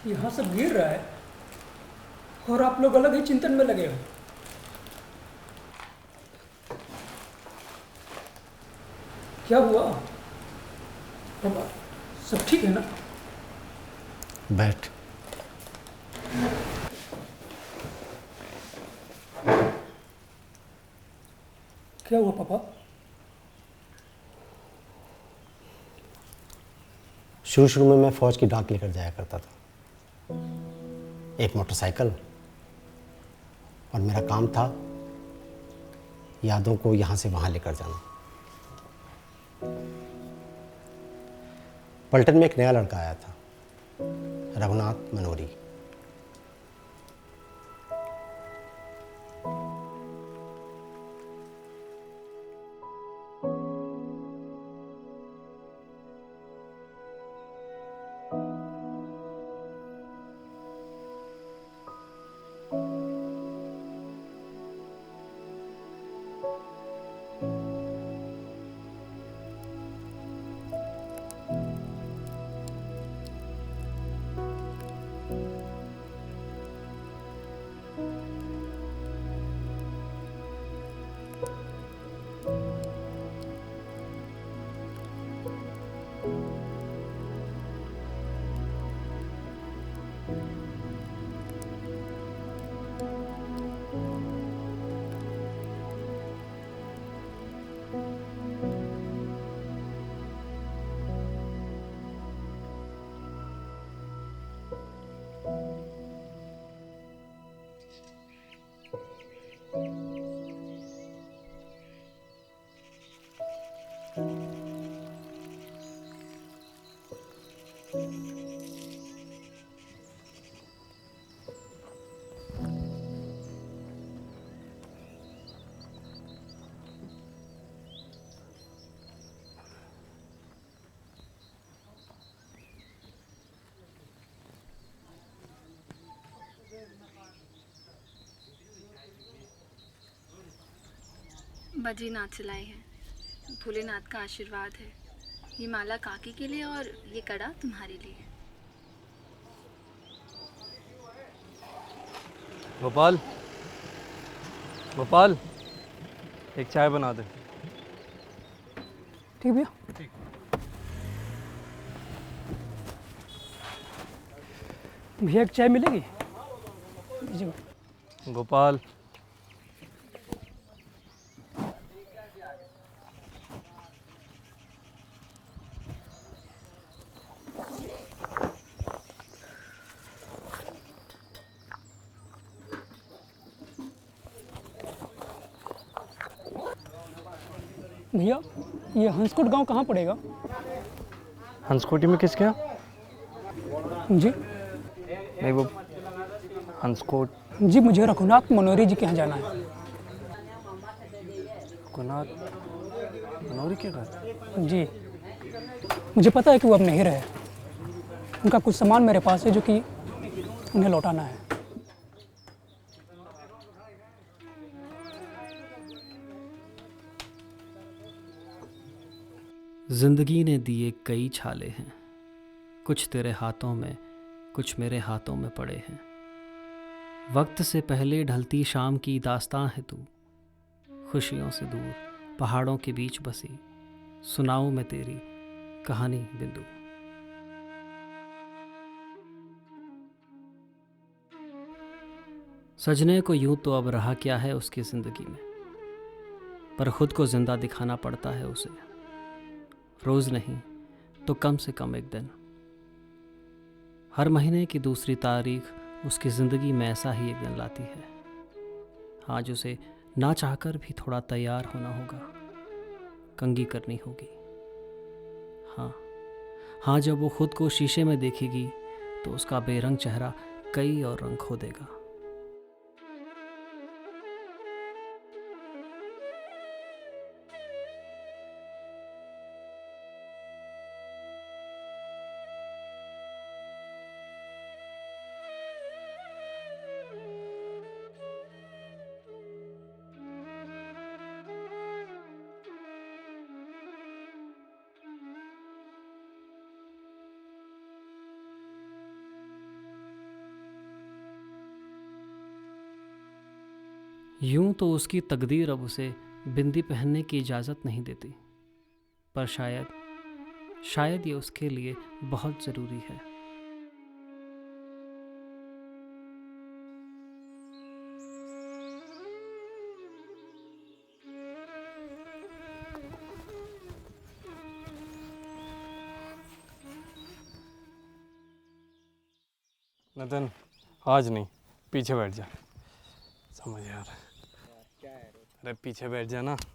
यहाँ सब गिर रहा है और आप लोग अलग ही चिंतन में लगे हो। क्या हुआ? अब सब ठीक है ना? बैठ। क्या हुआ पापा? शुरू शुरू में मैं फौज की डाक लेकर जाया करता था। एक मोटरसाइकिल, और मेरा काम था यादों को यहाँ से वहाँ लेकर जाना। पलटन में एक नया लड़का आया था, रघुनाथ मनोरी। बद्रीनाथ से लाए हैं। भोलेनाथ का आशीर्वाद है। ये माला काकी के लिए और ये कड़ा तुम्हारे लिए। गोपाल, गोपाल, एक चाय बना दे। ठीक भैया। भैया एक चाय मिलेगी? जी गोपाल, भैया, ये हंसकोट गांव कहाँ पड़ेगा? हंसकोटी में किसके यहाँ? जी नहीं, वो हंसकोट। जी, मुझे रघुनाथ मनोरी जी के यहाँ जाना है। रघुनाथ मनोरी के घर? जी, मुझे पता है कि वो अब नहीं रहे। उनका कुछ सामान मेरे पास है जो कि उन्हें लौटाना है। जिंदगी ने दिए कई छाले हैं, कुछ तेरे हाथों में, कुछ मेरे हाथों में पड़े हैं। वक्त से पहले ढलती शाम की दास्तां है तू, खुशियों से दूर पहाड़ों के बीच बसी, सुनाऊं मैं तेरी कहानी बिंदु। सजने को यूं तो अब रहा क्या है उसकी जिंदगी में, पर खुद को जिंदा दिखाना पड़ता है उसे, रोज नहीं तो कम से कम एक दिन। हर महीने की दूसरी तारीख उसकी ज़िंदगी में ऐसा ही एक दिन लाती है। आज उसे ना चाहकर भी थोड़ा तैयार होना होगा, कंघी करनी होगी। हाँ हाँ, जब वो खुद को शीशे में देखेगी तो उसका बेरंग चेहरा कई और रंग खो देगा। यूं तो उसकी तकदीर अब उसे बिंदी पहनने की इजाज़त नहीं देती, पर शायद ये उसके लिए बहुत ज़रूरी है। नितिन, आज नहीं, पीछे बैठ जा। समझ यार, अरे पीछे बैठ जा ना। फिर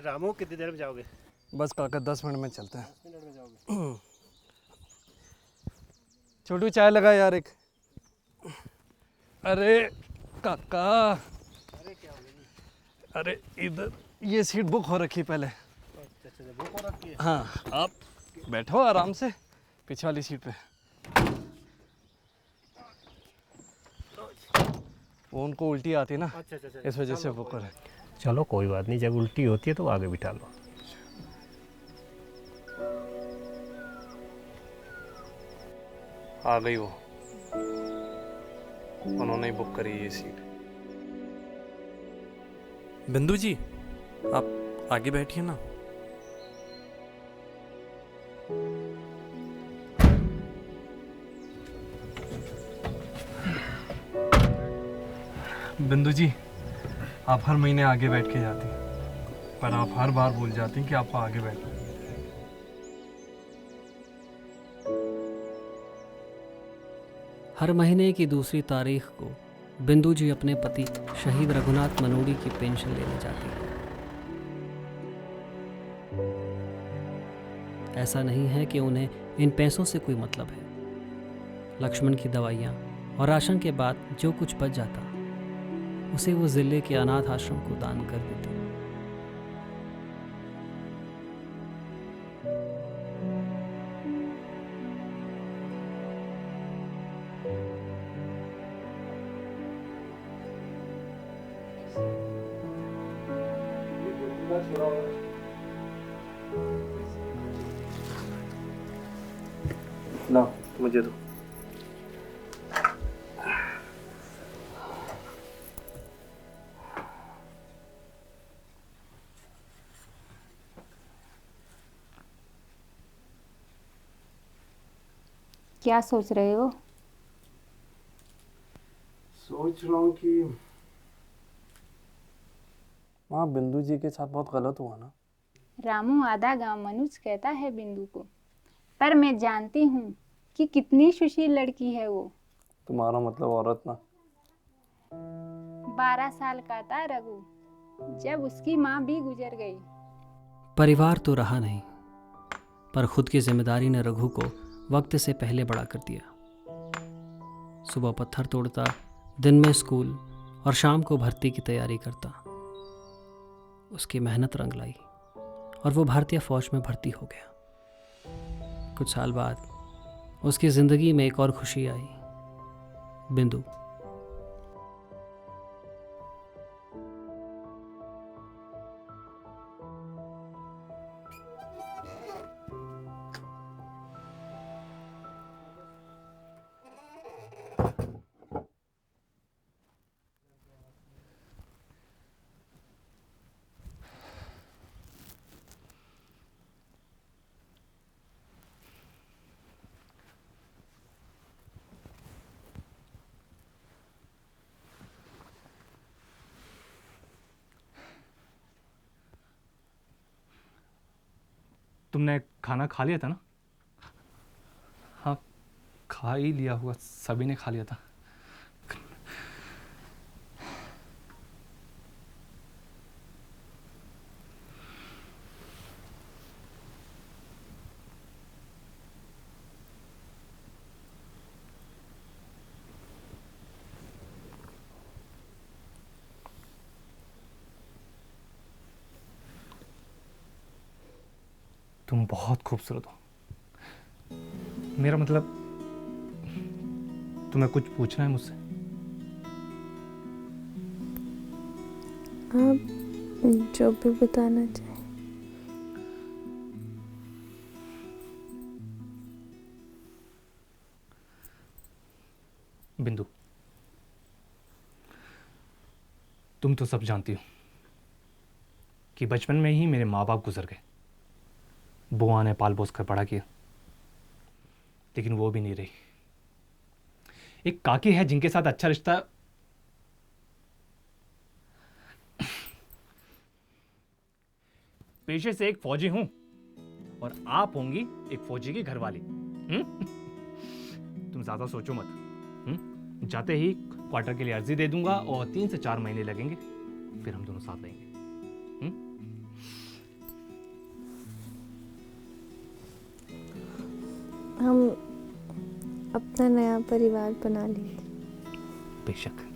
रामू कितनी देर में जाओगे? बस काका 10 मिनट में चलते हैं। 10 मिनट में जाओगे? छोटू चाय लगा यार एक। अरे काका, अरे क्या हो गया? अरे इधर ये सीट बुक हो रखी पहले। अच्छा, बुक हो रखी है। हाँ, आप बैठो आराम से पीछे वाली सीट पे। वो उनको उल्टी आती है ना, अच्छा, इस वजह से बुक करे। चलो कोई बात नहीं, जब उल्टी होती है तो आगे बिठा लो। आ गई वो, उन्होंने ही बुक करी ये सीट। बिंदु जी, आप आगे बैठिए ना। बिंदु जी, आप हर महीने आगे बैठ के जाती हैं, पर आप हर बार भूल जाती हैं कि आपको आगे बैठना। हर महीने की दूसरी तारीख को बिंदु जी अपने पति शहीद रघुनाथ मनोड़ी की पेंशन लेने जाती है। ऐसा नहीं है कि उन्हें इन पैसों से कोई मतलब है। लक्ष्मण की दवाइयाँ और राशन के बाद जो कुछ बच जाता उसे वो जिले के अनाथ आश्रम को दान कर देती। ला, मुझे दो। क्या सोच रहे हो? सोच रहा हूँ कि माँ, बिंदु जी के साथ बहुत गलत हुआ ना। रामू, आधा गांव मनुज कहता है बिंदु को, पर मैं जानती हूँ कि कितनी सुशील लड़की है वो। तुम्हारा मतलब औरत ना। 12 साल का था रघु जब उसकी माँ भी गुजर गई। परिवार तो रहा नहीं, पर खुद की जिम्मेदारी ने रघु को वक्त से पहले बड़ा कर दिया। सुबह पत्थर तोड़ता, दिन में स्कूल और शाम को भर्ती की तैयारी करता। उसकी मेहनत रंग लाई और वो भारतीय फौज में भर्ती हो गया। कुछ साल बाद उसकी ज़िंदगी में एक और खुशी आई, बिंदु। तुमने खाना खा लिया था ना? हाँ, खा ही लिया होगा, सभी ने खा लिया था। तुम बहुत खूबसूरत हो। मेरा मतलब, तुम्हें कुछ पूछना है मुझसे? आप जो भी बताना चाहें। बिंदु, तुम तो सब जानती हो कि बचपन में ही मेरे माँ बाप गुजर गए। बुआ ने पाल पोस कर बड़ा किया, लेकिन वो भी नहीं रही। एक काकी है जिनके साथ अच्छा रिश्ता पेशे से एक फौजी हूं, और आप होंगी एक फौजी की घरवाली। तुम ज्यादा सोचो मत। जाते ही क्वार्टर के लिए अर्जी दे दूंगा और 3 से 4 महीने लगेंगे, फिर हम दोनों साथ रहेंगे। हम अपना नया परिवार बना लेंगे। बेशक।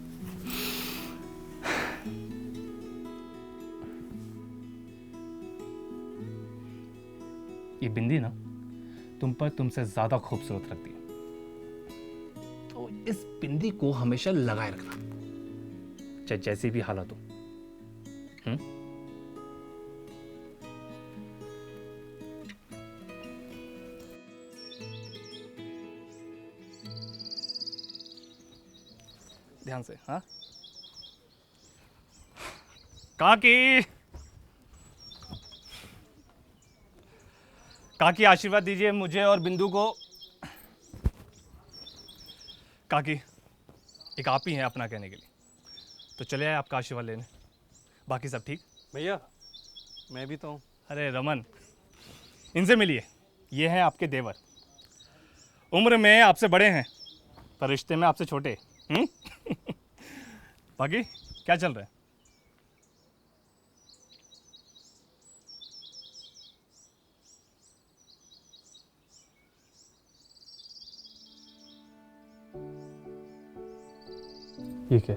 ये बिंदी ना तुम पर तुमसे ज्यादा खूबसूरत लगती है, तो इस बिंदी को हमेशा लगाए रखना, चाहे जैसी भी हालत हो। ध्यान से। हाँ काकी, काकी आशीर्वाद दीजिए मुझे और बिंदु को। काकी, एक आप ही हैं अपना कहने के लिए, तो चले आए आपका आशीर्वाद लेने। बाकी सब ठीक? भैया मैं भी तो हूँ। अरे रमन, इनसे मिलिए, ये हैं आपके देवर। उम्र में आपसे बड़े हैं पर रिश्ते में आपसे छोटे। बाकी क्या चल रहा है? ठीक है।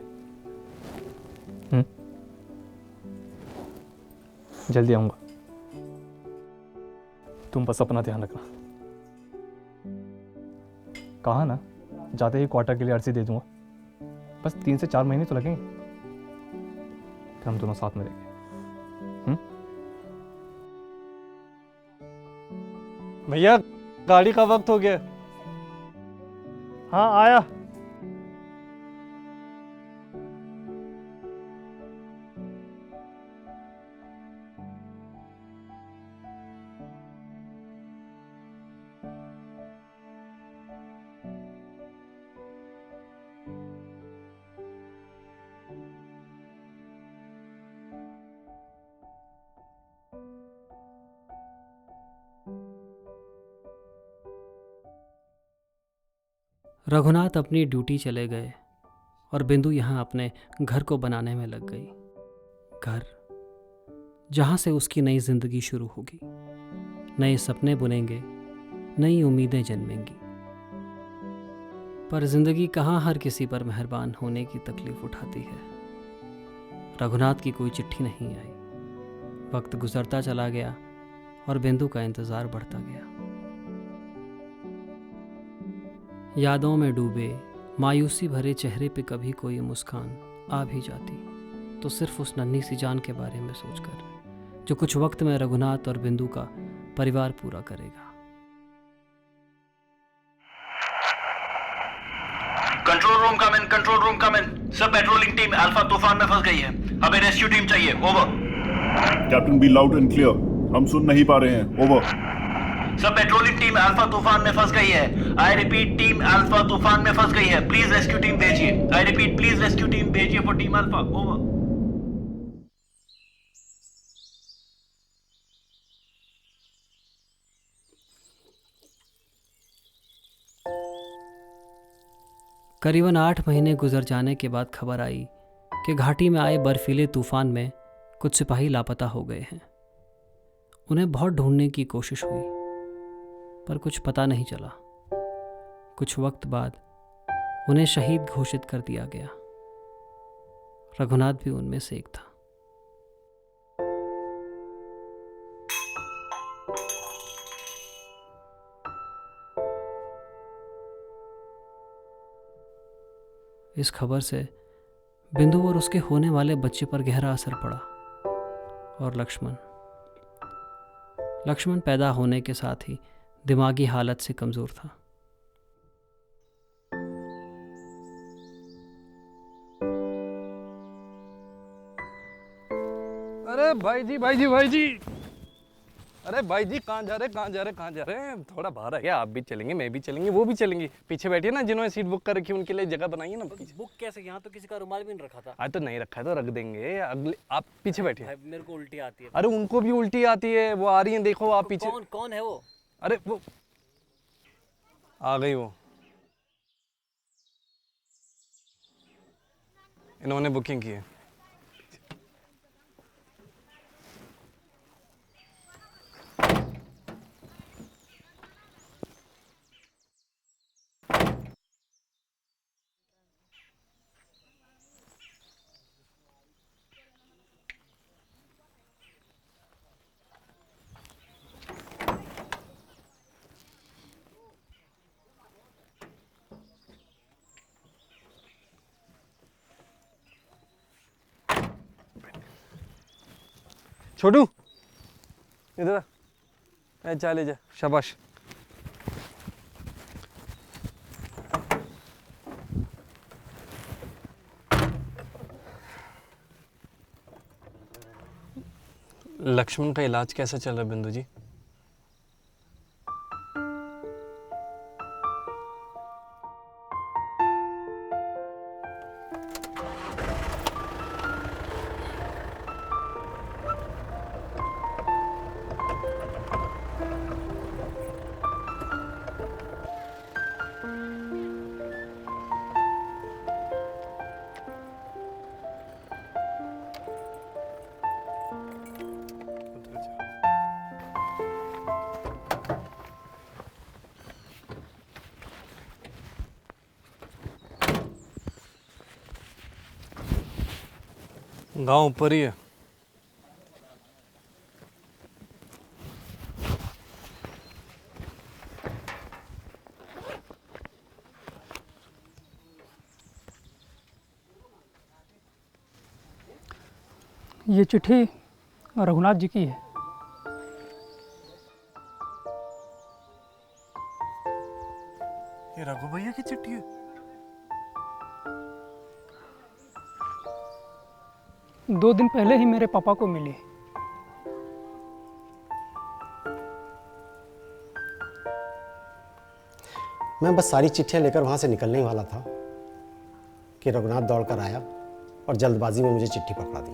जल्दी आऊंगा, तुम बस अपना ध्यान रखना। कहा ना, जाते ही क्वार्टर के लिए अर्जी दे दूंगा, बस 3 से 4 महीने तो लगेंगे, फिर हम दोनों साथ में रहेंगे। भैया गाड़ी का वक्त हो गया। हाँ आया। रघुनाथ अपनी ड्यूटी चले गए और बिंदु यहाँ अपने घर को बनाने में लग गई। घर जहाँ से उसकी नई जिंदगी शुरू होगी, नए सपने बुनेंगे, नई उम्मीदें जन्मेंगी। पर जिंदगी कहाँ हर किसी पर मेहरबान होने की तकलीफ उठाती है। रघुनाथ की कोई चिट्ठी नहीं आई। वक्त गुजरता चला गया और बिंदु का इंतज़ार बढ़ता गया। यादों में डूबे मायूसी भरे चेहरे पे कभी कोई मुस्कान आ भी जाती तो सिर्फ उस नन्ही सी जान के बारे में सोचकर, जो कुछ वक्त में रघुनाथ और बिंदु का परिवार पूरा करेगा। कंट्रोल रूम कम इन। सब पेट्रोलिंग टीम अल्फा तूफान में फंस गई है, हमें रेस्क्यू टीम चाहिए। Over. Captain be loud and clear, हम सुन नहीं पा रहे हैं। ओवर। सब पेट्रोलिंग टीम अल्फा तूफान में फंस गई है। आई रिपीट, टीम अल्फा तूफान में फंस गई है। प्लीज रेस्क्यू टीम भेजिए। I repeat, please rescue team भेजिए फॉर टीम अल्फा। ओवर। करीबन 8 महीने गुजर जाने के बाद खबर आई कि घाटी में आए बर्फीले तूफान में कुछ सिपाही लापता हो गए हैं। उन्हें बहुत ढूंढने की कोशिश हुई पर कुछ पता नहीं चला। कुछ वक्त बाद उन्हें शहीद घोषित कर दिया गया। रघुनाथ भी उनमें से एक था। इस खबर से बिंदु और उसके होने वाले बच्चे पर गहरा असर पड़ा। और लक्ष्मण पैदा होने के साथ ही दिमागी हालत से कमज़ोर था। अरे भाई जी, अरे भाई जी कहाँ जा रहे? थोड़ा बाहर है क्या? आप भी चलेंगे, मैं भी चलेंगे, वो भी चलेंगे। पीछे बैठिए ना, जिन्होंने सीट बुक कर रखी है उनके लिए जगह बनाइए ना। बुक कैसे? यहाँ तो किसी का रुमाल भी नहीं रखा था। आज तो नहीं रखा है तो रख देंगे अगले। आप पीछे बैठिए। मेरे को उल्टी आती है। अरे उनको भी उल्टी आती है, वो आ रही है, देखो आप पीछे। कौन है वो? अरे वो आ गई, वो इन्होंने बुकिंग की है। छोटू इधर आ, चले जा, शाबाश। लक्ष्मण का इलाज कैसा चल रहा है बिंदु जी? गांव ऊपर ही है। ये चिट्ठी रघुनाथ जी की है। ये रघु भैया की चिट्ठी है? 2 दिन पहले ही मेरे पापा को मिली। मैं बस सारी चिट्ठियाँ लेकर वहाँ से निकलने ही वाला था कि रघुनाथ दौड़कर आया और जल्दबाजी में मुझे चिट्ठी पकड़ा दी,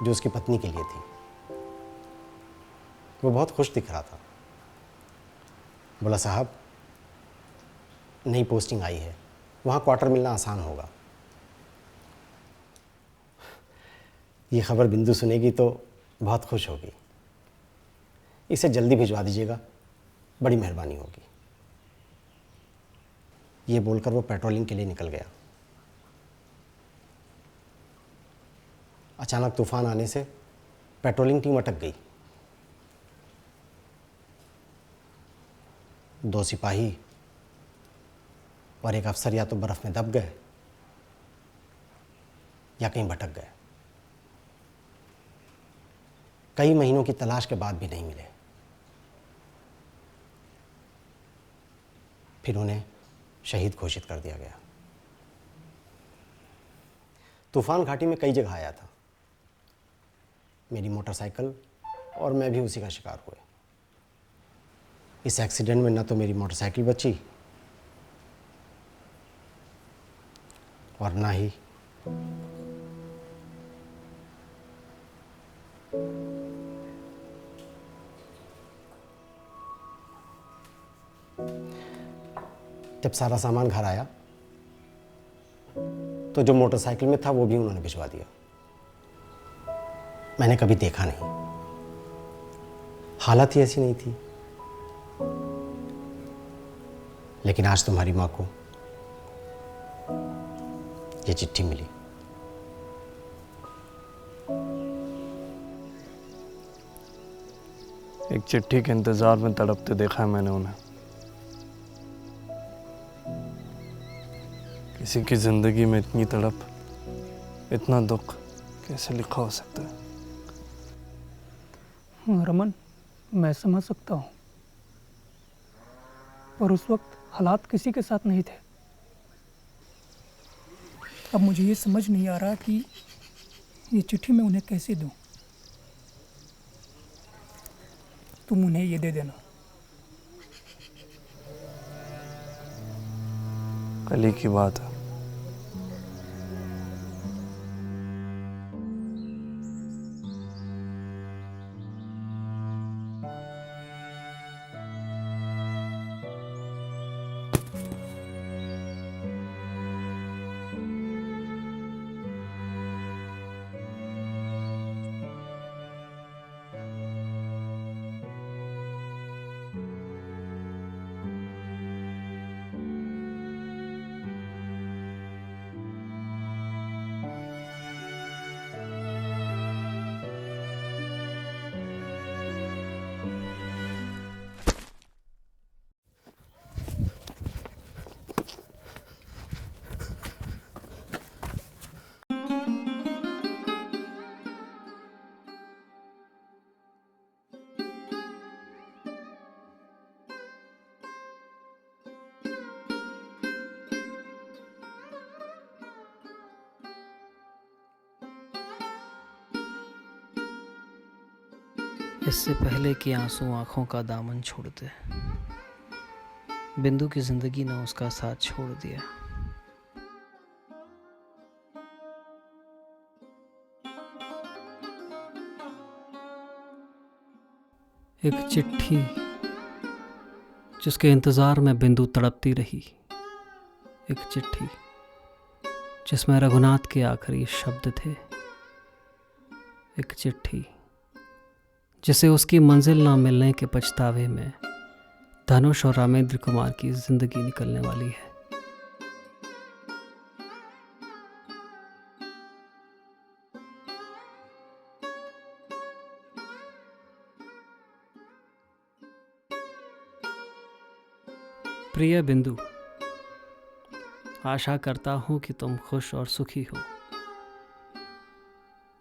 जो उसकी पत्नी के लिए थी। वो बहुत खुश दिख रहा था। बोला, साहब नई पोस्टिंग आई है, वहाँ क्वार्टर मिलना आसान होगा। ये खबर बिंदु सुनेगी तो बहुत खुश होगी। इसे जल्दी भिजवा दीजिएगा, बड़ी मेहरबानी होगी। ये बोलकर वो पेट्रोलिंग के लिए निकल गया। अचानक तूफान आने से पेट्रोलिंग टीम अटक गई। 2 सिपाही और 1 अफसर या तो बर्फ में दब गए या कहीं भटक गए। कई महीनों की तलाश के बाद भी नहीं मिले। फिर उन्हें शहीद घोषित कर दिया गया। तूफान घाटी में कई जगह आया था। मेरी मोटरसाइकिल और मैं भी उसी का शिकार हुए। इस एक्सीडेंट में न तो मेरी मोटरसाइकिल बची और ना ही जब सारा सामान घर आया तो जो मोटरसाइकिल में था वो भी उन्होंने भिजवा दिया। मैंने कभी देखा नहीं, हालत ही ऐसी नहीं थी। लेकिन आज तुम्हारी मां को ये चिट्ठी मिली। एक चिट्ठी के इंतजार में तड़पते देखा है मैंने उन्हें। किसी की ज़िंदगी में इतनी तड़प, इतना दुख कैसे लिखा हो सकता है? रमन, मैं समझ सकता हूँ, पर उस वक्त हालात किसी के साथ नहीं थे। अब मुझे ये समझ नहीं आ रहा कि ये चिट्ठी मैं उन्हें कैसे दूँ। तुम उन्हें ये दे देना। कल ही की बात है। इससे पहले कि आंसू आंखों का दामन छोड़ दे, बिंदु की जिंदगी ने उसका साथ छोड़ दिया। एक चिट्ठी जिसके इंतजार में बिंदु तड़पती रही, एक चिट्ठी जिसमें रघुनाथ के आखिरी शब्द थे, एक चिट्ठी जिसे उसकी मंजिल ना मिलने के पछतावे में धनुष और रामेंद्र कुमार की जिंदगी निकलने वाली है। प्रिय बिंदु, आशा करता हूं कि तुम खुश और सुखी हो।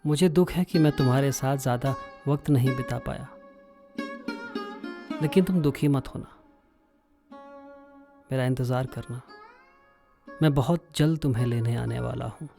मुझे दुख है कि मैं तुम्हारे साथ ज़्यादा वक्त नहीं बिता पाया, लेकिन तुम दुखी मत होना, मेरा इंतज़ार करना। मैं बहुत जल्द तुम्हें लेने आने वाला हूँ।